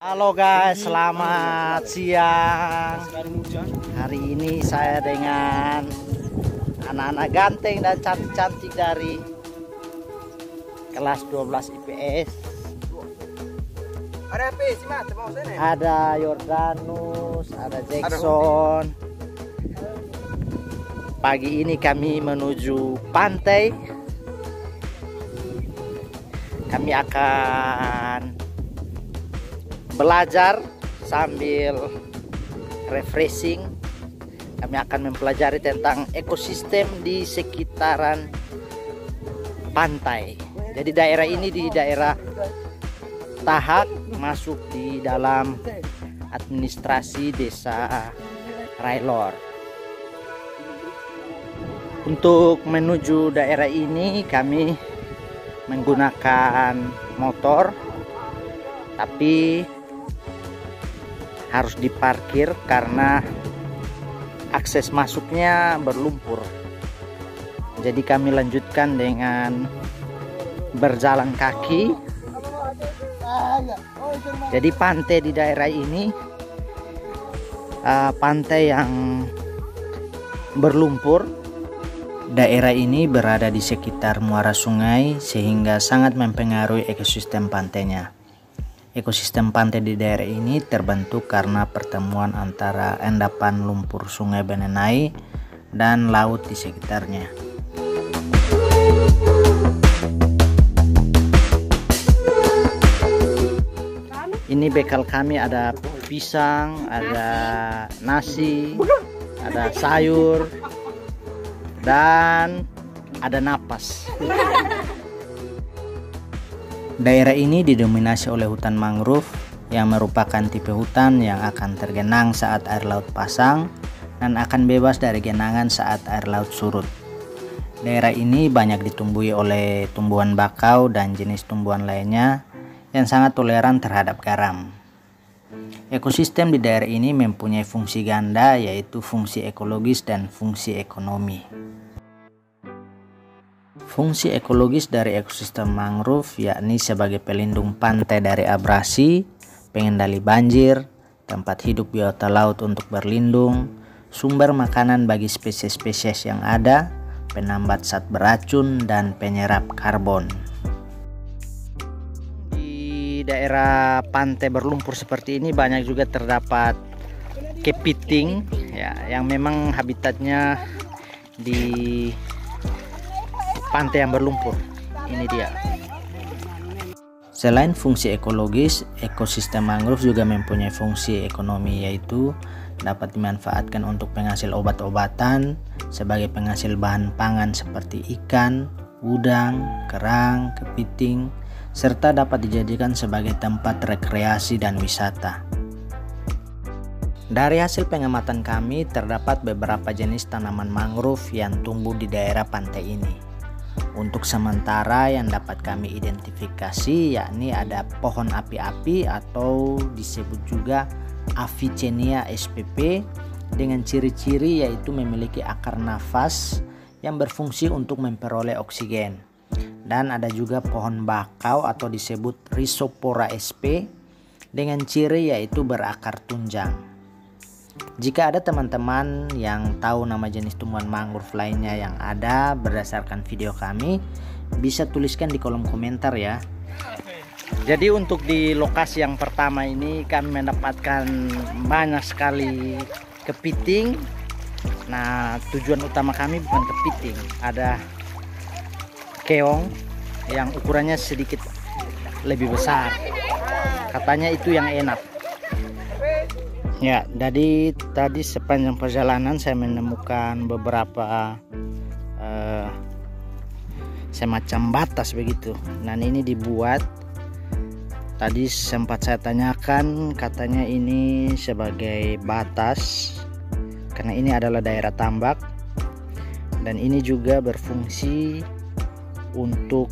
Halo guys, selamat siang. Hari ini saya dengan anak-anak ganteng dan cantik-cantik dari kelas 12 IPS. Ada Yordanus, ada Jackson. Pagi ini kami menuju pantai. Kami akan belajar sambil refreshing. Kami akan mempelajari tentang ekosistem di sekitaran pantai. Jadi daerah ini di daerah Tahak, masuk di dalam administrasi desa Railor. Untuk menuju daerah ini kami menggunakan motor, tapi harus diparkir karena akses masuknya berlumpur. Jadi kami lanjutkan dengan berjalan kaki. Jadi pantai di daerah ini pantai yang berlumpur. Daerah ini berada di sekitar muara sungai sehingga sangat mempengaruhi ekosistem pantainya. Ekosistem pantai di daerah ini terbentuk karena pertemuan antara endapan lumpur sungai Benenai dan laut di sekitarnya. Ini bekal kami, ada pisang, ada nasi, ada sayur, dan ada napas. Daerah ini didominasi oleh hutan mangrove yang merupakan tipe hutan yang akan tergenang saat air laut pasang dan akan bebas dari genangan saat air laut surut. Daerah ini banyak ditumbuhi oleh tumbuhan bakau dan jenis tumbuhan lainnya yang sangat toleran terhadap garam. Ekosistem di daerah ini mempunyai fungsi ganda, yaitu fungsi ekologis dan fungsi ekonomi. Fungsi ekologis dari ekosistem mangrove yakni sebagai pelindung pantai dari abrasi, pengendali banjir, tempat hidup biota laut untuk berlindung, sumber makanan bagi spesies-spesies yang ada, penambat zat beracun, dan penyerap karbon. Di daerah pantai berlumpur seperti ini banyak juga terdapat kepiting ya, yang memang habitatnya di pantai yang berlumpur. Ini dia. Selain fungsi ekologis, ekosistem mangrove juga mempunyai fungsi ekonomi, yaitu dapat dimanfaatkan untuk penghasil obat-obatan, sebagai penghasil bahan pangan seperti ikan, udang, kerang, kepiting, serta dapat dijadikan sebagai tempat rekreasi dan wisata. Dari hasil pengamatan kami, terdapat beberapa jenis tanaman mangrove yang tumbuh di daerah pantai ini. Untuk sementara yang dapat kami identifikasi yakni ada pohon api-api atau disebut juga Avicennia spp dengan ciri-ciri yaitu memiliki akar nafas yang berfungsi untuk memperoleh oksigen. Dan ada juga pohon bakau atau disebut Rhizopora sp dengan ciri yaitu berakar tunjang. Jika ada teman-teman yang tahu nama jenis tumbuhan mangrove lainnya yang ada berdasarkan video kami, bisa tuliskan di kolom komentar ya. Jadi untuk di lokasi yang pertama ini kami mendapatkan banyak sekali kepiting. Nah, tujuan utama kami bukan kepiting, ada keong yang ukurannya sedikit lebih besar. Katanya itu yang enak. Ya, jadi tadi sepanjang perjalanan saya menemukan beberapa semacam batas begitu. Dan ini dibuat, tadi sempat saya tanyakan, katanya ini sebagai batas karena ini adalah daerah tambak, dan ini juga berfungsi untuk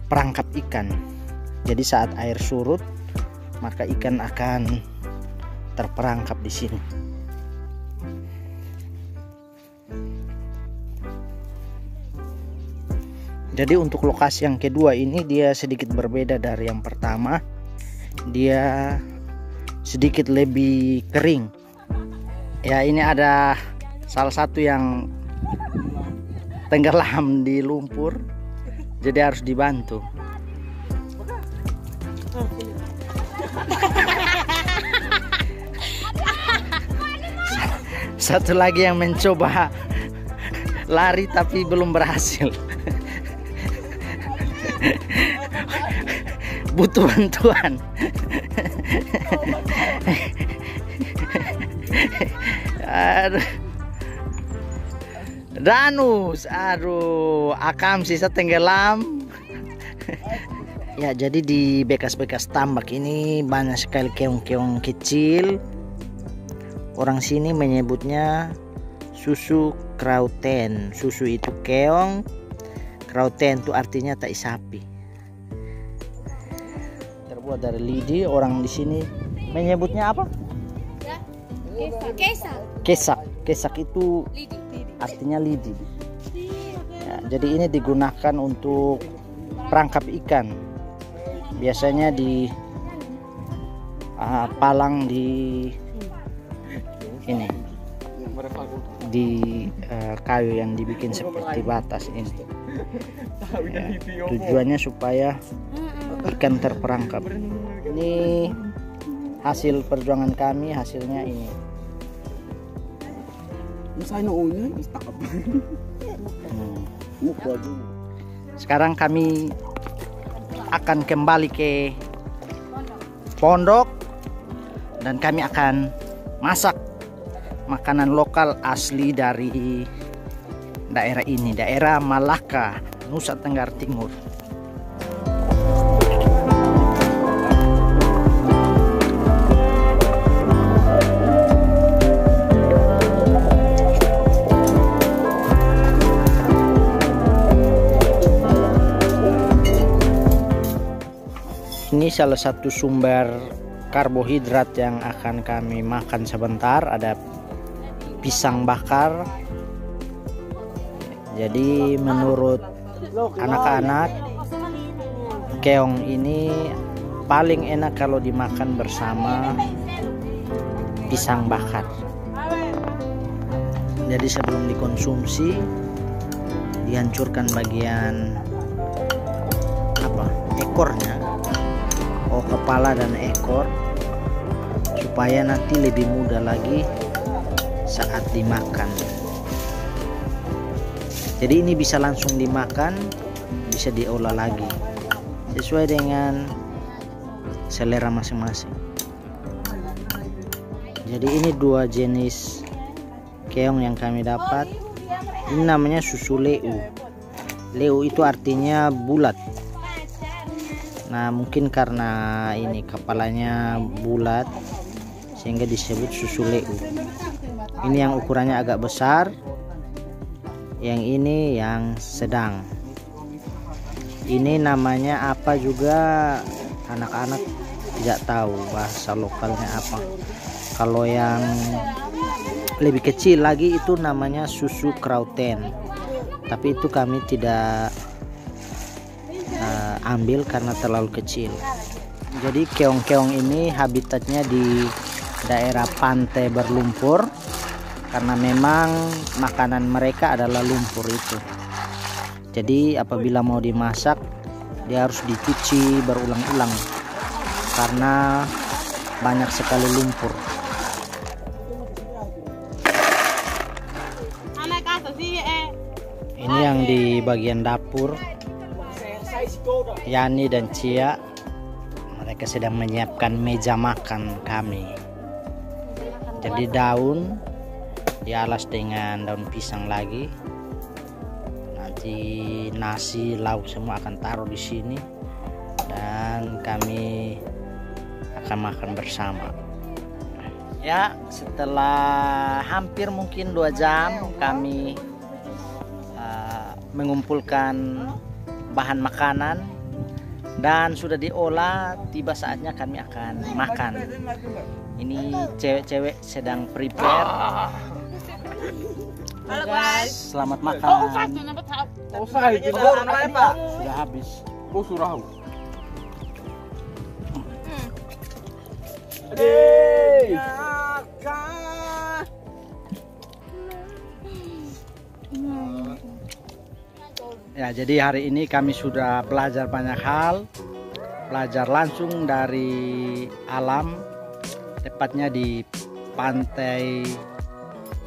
perangkap ikan. Jadi saat air surut maka ikan akan terperangkap di sini. Jadi untuk lokasi yang kedua ini dia sedikit berbeda dari yang pertama. dia sedikit lebih kering. Ya, ini ada salah satu yang tenggelam di lumpur, jadi harus dibantu. Satu lagi yang mencoba lari tapi belum berhasil. Butuh bantuan. Aduh. Danus, aduh, Akam sisa tenggelam. Ya, jadi di bekas-bekas tambak ini banyak sekali keong-keong kecil. Orang sini menyebutnya susu krauten. Susu itu keong, krauten itu artinya tai sapi. Terbuat dari lidi. Orang di sini menyebutnya apa? Kesak. Kesak. Kesak itu artinya lidi. Ya, jadi ini digunakan untuk perangkap ikan. Biasanya di palang di ini, di kayu yang dibikin seperti batas ini. Ya, tujuannya supaya ikan terperangkap. Ini hasil perjuangan kami, hasilnya ini. Sekarang kami akan kembali ke pondok dan kami akan masak makanan lokal asli dari daerah ini, daerah Malaka, Nusa Tenggara Timur. Ini salah satu sumber karbohidrat yang akan kami makan sebentar. Ada pisang bakar. Jadi menurut anak-anak, keong ini paling enak kalau dimakan bersama pisang bakar. Jadi sebelum dikonsumsi, dihancurkan bagian ekornya, kepala dan ekor, supaya nanti lebih mudah lagi saat dimakan. Jadi ini bisa langsung dimakan, bisa diolah lagi sesuai dengan selera masing-masing. Jadi ini dua jenis keong yang kami dapat. Ini namanya susu leu. Leu itu artinya bulat. Nah, mungkin karena ini kepalanya bulat sehingga disebut susu leu. Ini yang ukurannya agak besar, yang ini yang sedang. Ini namanya apa juga anak-anak tidak tahu bahasa lokalnya apa. Kalau yang lebih kecil lagi itu namanya susu krauten, tapi itu kami tidak ambil karena terlalu kecil. Jadi keong-keong ini habitatnya di daerah pantai berlumpur, karena memang makanan mereka adalah lumpur itu. Jadi apabila mau dimasak, dia harus dicuci berulang-ulang karena banyak sekali lumpur. Ini yang di bagian dapur, Yani dan Cia, mereka sedang menyiapkan meja makan kami. Jadi daun dialas dengan daun pisang lagi. Nanti nasi, lauk semua akan taruh di sini dan kami akan makan bersama. Ya, setelah hampir mungkin 2 jam kami mengumpulkan bahan makanan dan sudah diolah, tiba saatnya kami akan makan. Ini cewek-cewek sedang prepare. Halo guys, selamat makan. Sudah habis. Ya, jadi hari ini kami sudah belajar banyak hal, belajar langsung dari alam, tepatnya di pantai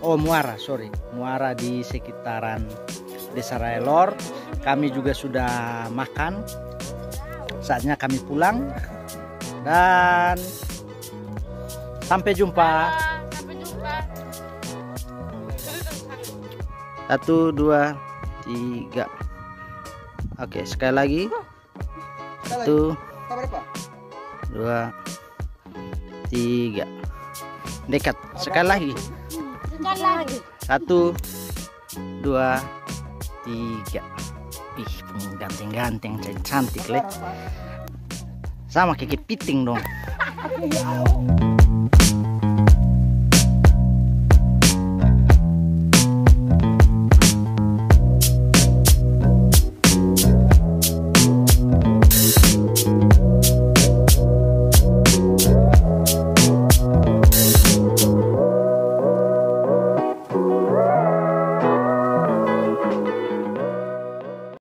Muara di sekitaran Desa Raelor. Kami juga sudah makan, saatnya kami pulang dan sampai jumpa. Sampai jumpa. 1, 2, 3. Oke, sekali lagi. 1, 2, 3. Dekat. Sekali lagi. Sekali lagi. 1, 2, 3. Ih, ganteng-ganteng, cantik, Le. Sama kayak kepiting dong.